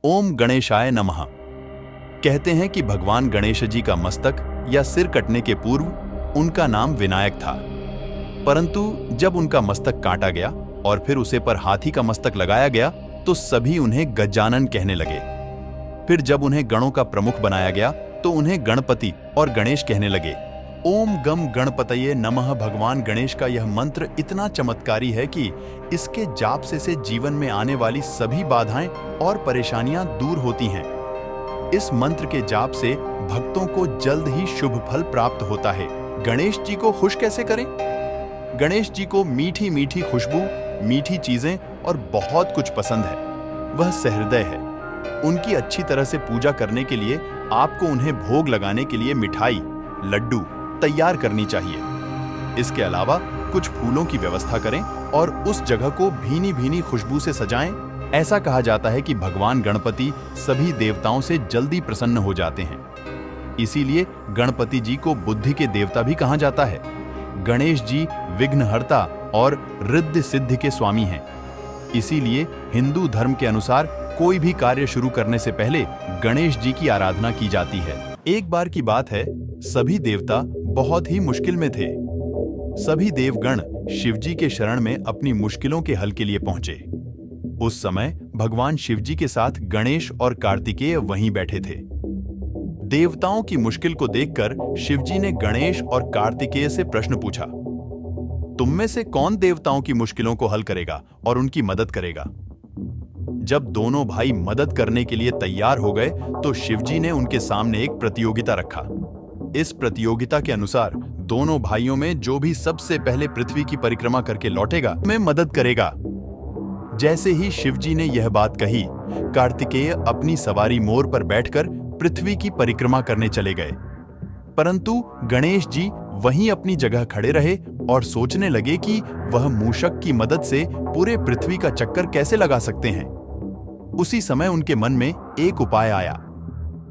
ओम गणेशाय नमः। कहते हैं कि भगवान गणेश जी का मस्तक या सिर कटने के पूर्व उनका नाम विनायक था, परंतु जब उनका मस्तक काटा गया और फिर उसे पर हाथी का मस्तक लगाया गया तो सभी उन्हें गजानन कहने लगे। फिर जब उन्हें गणों का प्रमुख बनाया गया तो उन्हें गणपति और गणेश कहने लगे। ओम गम गणपतये नमः भगवान गणेश का यह मंत्र इतना चमत्कारी है कि इसके जाप से जीवन में आने वाली सभी बाधाएं और परेशानियां दूर होती हैं। इस मंत्र के जाप से भक्तों को जल्द ही शुभ फल प्राप्त होता है। गणेश जी को खुश कैसे करें? गणेश जी को मीठी मीठी खुशबू, मीठी चीजें और बहुत कुछ पसंद है। वह सहृदय है। उनकी अच्छी तरह से पूजा करने के लिए आपको उन्हें भोग लगाने के लिए मिठाई, लड्डू तैयार करनी चाहिए। इसके अलावा कुछ फूलों की व्यवस्था करें और उस जगह को भीनी भीनी खुशबू से सजाएं। ऐसा कहा जाता है कि भगवान गणपति सभी देवताओं से जल्दी प्रसन्न हो जाते हैं। इसीलिए गणपति जी को बुद्धि के देवता भी कहा जाता है। गणेश जी विघ्नहर्ता और रिद्धि सिद्धि के स्वामी हैं। इसीलिए हिंदू धर्म के अनुसार कोई भी कार्य शुरू करने से पहले गणेश जी की आराधना की जाती है। एक बार की बात है, सभी देवता बहुत ही मुश्किल में थे। सभी देवगण शिवजी के शरण में अपनी मुश्किलों के हल के लिए पहुंचे। उस समय भगवान शिवजी के साथ गणेश और कार्तिकेय वहीं बैठे थे। देवताओं की मुश्किल को देखकर शिवजी ने गणेश और कार्तिकेय से प्रश्न पूछा, तुम में से कौन देवताओं की मुश्किलों को हल करेगा और उनकी मदद करेगा? जब दोनों भाई मदद करने के लिए तैयार हो गए तो शिवजी ने उनके सामने एक प्रतियोगिता रखा। इस प्रतियोगिता के अनुसार दोनों भाइयों में जो भी सबसे पहले पृथ्वी की परिक्रमा करके लौटेगा मैं मदद करेगा। जैसे ही शिवजी ने यह बात कही, कार्तिकेय अपनी सवारी मोर पर बैठकर पृथ्वी की परिक्रमा करने चले गए। परंतु गणेश जी वहीं अपनी जगह खड़े रहे और सोचने लगे कि वह मूषक की मदद से पूरे पृथ्वी का चक्कर कैसे लगा सकते हैं। उसी समय उनके मन में एक उपाय आया।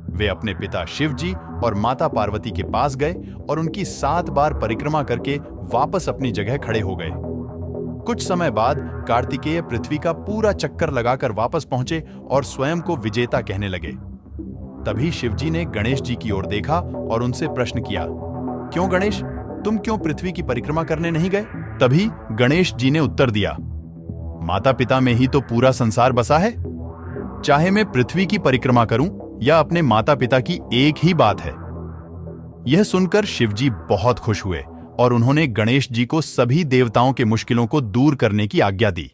वे अपने पिता शिवजी और माता पार्वती के पास गए और उनकी 7 बार परिक्रमा करके वापस अपनी जगह खड़े हो गए। कुछ समय बाद कार्तिकेय पृथ्वी का पूरा चक्कर लगाकर वापस पहुंचे और स्वयं को विजेता कहने लगे। तभी शिवजी ने गणेश जी की ओर देखा और उनसे प्रश्न किया, क्यों गणेश, तुम क्यों पृथ्वी की परिक्रमा करने नहीं गए? तभी गणेश जी ने उत्तर दिया, माता पिता में ही तो पूरा संसार बसा है। चाहे मैं पृथ्वी की परिक्रमा करूं या अपने माता पिता की, एक ही बात है। यह सुनकर शिवजी बहुत खुश हुए और उन्होंने गणेश जी को सभी देवताओं के मुश्किलों को दूर करने की आज्ञा दी।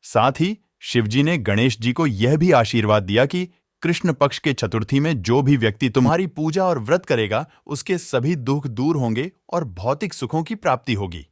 साथ ही शिवजी ने गणेश जी को यह भी आशीर्वाद दिया कि कृष्ण पक्ष के चतुर्थी में जो भी व्यक्ति तुम्हारी पूजा और व्रत करेगा उसके सभी दुख दूर होंगे और भौतिक सुखों की प्राप्ति होगी।